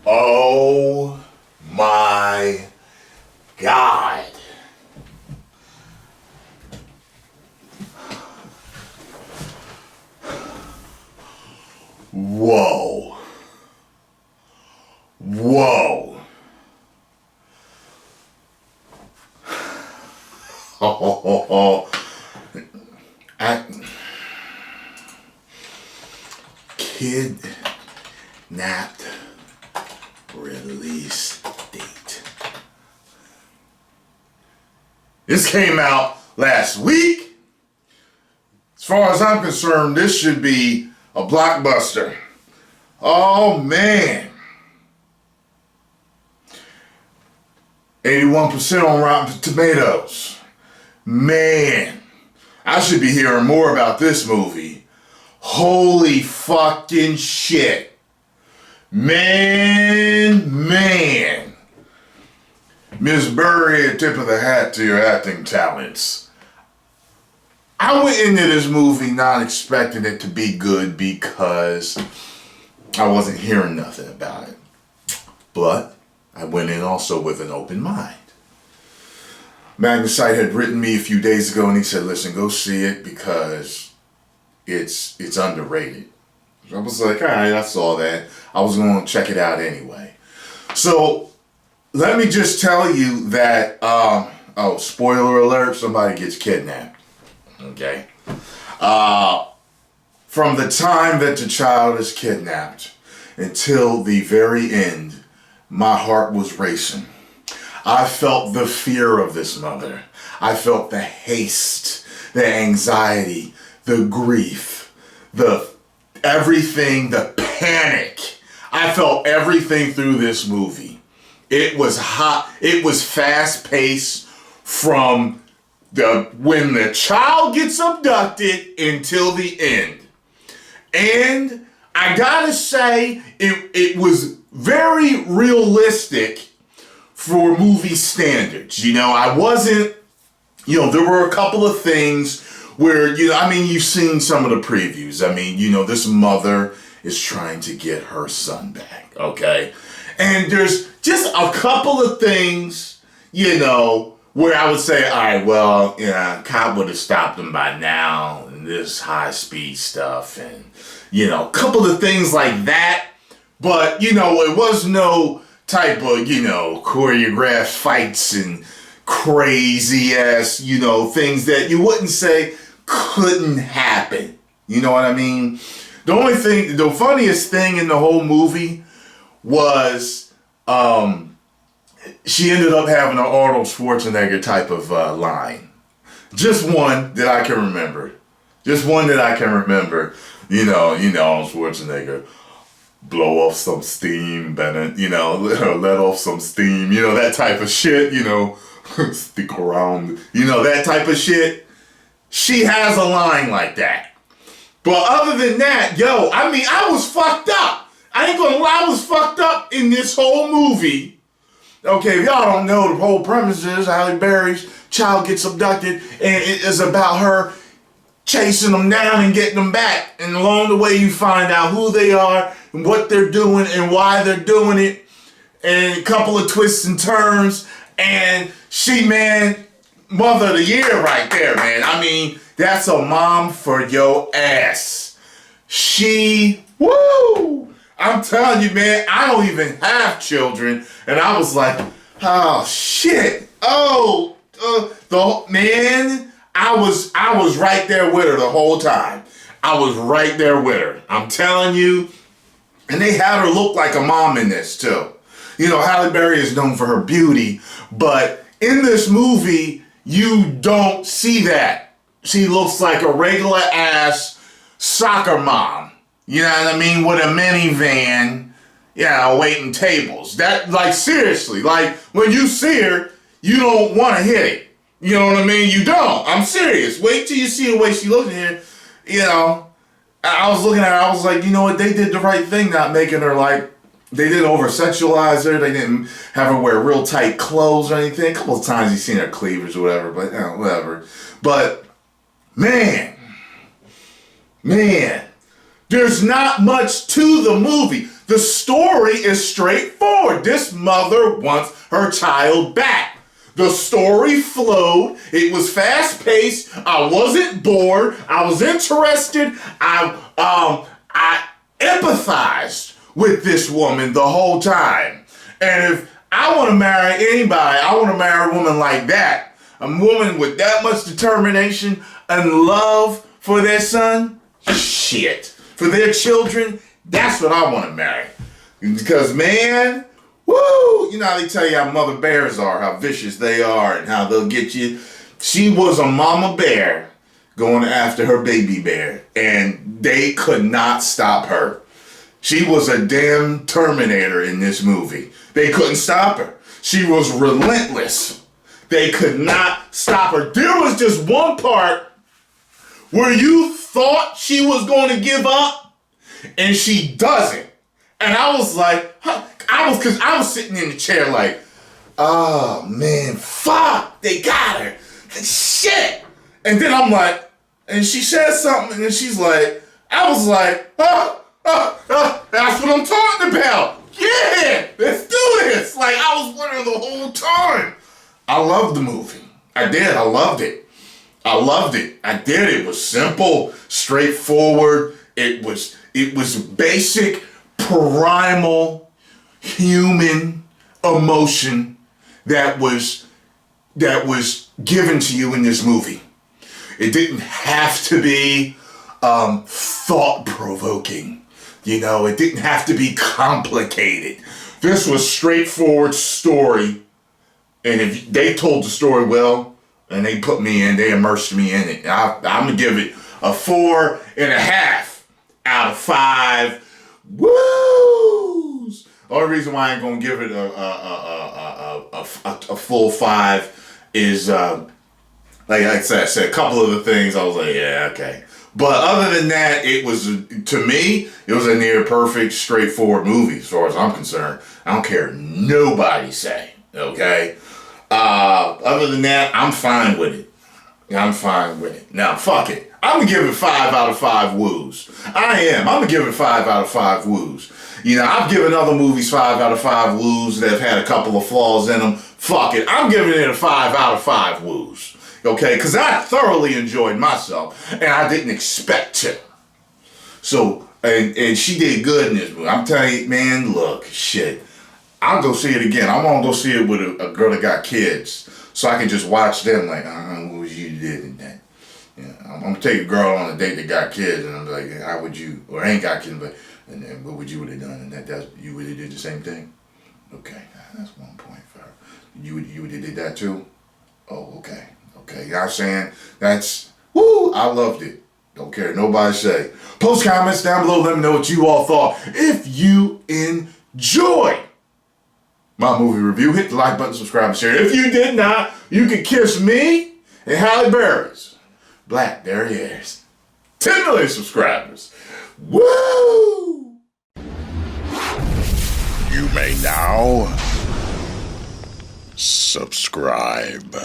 Oh my God. Whoa. Whoa. Oh. Kidnapped release date. This came out last week. As far as I'm concerned, this should be a blockbuster. Oh man. 81% on Rotten Tomatoes. Man, I should be hearing more about this movie. Holy fucking shit. Man. Miss Burry, a tip of the hat to your acting talents. I went into this movie not expecting it to be good because I wasn't hearing nothing about it. But I went in also with an open mind. Magnus had written me a few days ago and he said, listen, go see it because it's underrated. I was like, all right, I saw that. I was going to check it out anyway. So let me just tell you that, spoiler alert, somebody gets kidnapped. Okay. From the time that the child is kidnapped until the very end, my heart was racing. I felt the fear of this mother. I felt the haste, the anxiety, the grief, the everything, the panic. I felt everything through this movie. It was hot. It was fast paced from when the child gets abducted until the end. And I gotta say, it was very realistic for movie standards. You know, I wasn't, there were a couple of things where, you've seen some of the previews. This mother is trying to get her son back, okay? And there's just a couple of things, where I would say, all right, well, cop would have stopped him by now, and this high-speed stuff, and, a couple of things like that. But, it was no type of, choreographed fights and crazy-ass, things that you wouldn't say couldn't happen. You know what I mean? The funniest thing in the whole movie was she ended up having an Arnold Schwarzenegger type of line. Just one that I can remember. Arnold Schwarzenegger, blow off some steam, Bennett, let off some steam, that type of shit, stick around, that type of shit. She has a line like that. But other than that, I was fucked up. I ain't gonna lie, I was fucked up in this whole movie. Okay, if y'all don't know, the whole premise is Halle Berry's child gets abducted and it is about her chasing them down and getting them back. And along the way you find out who they are and what they're doing and why they're doing it. And a couple of twists and turns. And she, mother of the year right there, man. That's a mom for your ass. Woo! I'm telling you, man, I don't even have children. And I was like, oh, shit. Oh, I was right there with her the whole time. I was right there with her. I'm telling you. And they had her look like a mom in this, too. Halle Berry is known for her beauty. But in this movie, you don't see that. She looks like a regular ass soccer mom. You know what I mean? With a minivan, waiting tables. Seriously, when you see her, you don't want to hit it. You know what I mean? You don't. I'm serious. Wait till you see the way she looks here. I was looking at her, I was like, you know what? They did the right thing not making her They didn't over-sexualize her. They didn't have her wear real tight clothes or anything. A couple of times you've seen her cleavage or whatever, but whatever. But, man, there's not much to the movie. The story is straightforward. This mother wants her child back. The story flowed. It was fast-paced. I wasn't bored. I was interested. I empathized with this woman the whole time. And if I want to marry anybody, I want to marry a woman like that. A woman with that much determination and love for their son. Shit. For their children, that's what I want to marry. Because, man, woo, you know how they tell you how mother bears are, how vicious they are, and how they'll get you. She was a mama bear going after her baby bear, and they could not stop her. She was a damn Terminator in this movie. They couldn't stop her. She was relentless. They could not stop her. There was just one part where you thought she was going to give up, and she doesn't. And I was like, because I was sitting in the chair like, oh man, fuck, they got her. Shit. And then I'm like, and she said something, and she's like, I was like, that's what I'm talking about. Yeah, let's do this. Like, I was wondering the whole time. I loved the movie. I did. I loved it. I did. It was simple, straightforward. It was basic, primal, human emotion that was given to you in this movie. It didn't have to be thought-provoking. You know, it didn't have to be complicated. This was straightforward story. And if they told the story well, and they put me in, they immersed me in it. I'm going to give it a 4.5 out of 5. Woos! Only reason why I ain't going to give it a full 5 is, like I said, a couple of the things I was like, yeah, okay. But other than that, to me, it was a near perfect, straightforward movie as far as I'm concerned. I don't care what nobody say, okay? Other than that, I'm fine with it. Now, fuck it. I'm going to give it 5 out of 5 woos. I am. I'm going to give it 5 out of 5 woos. You know, I've given other movies 5 out of 5 woos that have had a couple of flaws in them. Fuck it. I'm giving it a 5 out of 5 woos. Okay, because I thoroughly enjoyed myself, and I didn't expect to. So, and she did good in this movie. I'm telling you, man, look, shit. I'll go see it again. I want to go see it with a girl that got kids, so I can just watch them like, what was you did in that? Yeah, I'm going to take a girl on a date that got kids, and I'm like, how would you, or ain't got kids, but and then what would you would have done? And that's, you would have did the same thing? Okay, that's 1 point for her. You would have did that too? Oh, okay. Okay, you know what I'm saying? That's, woo, I loved it. Don't care what nobody say. Post comments down below, let me know what you all thought. If you enjoyed my movie review, hit the like button, subscribe, and share. If you did not, you can kiss me and Halle Berry's blackberry ears. 10 million subscribers. Woo! You may now subscribe.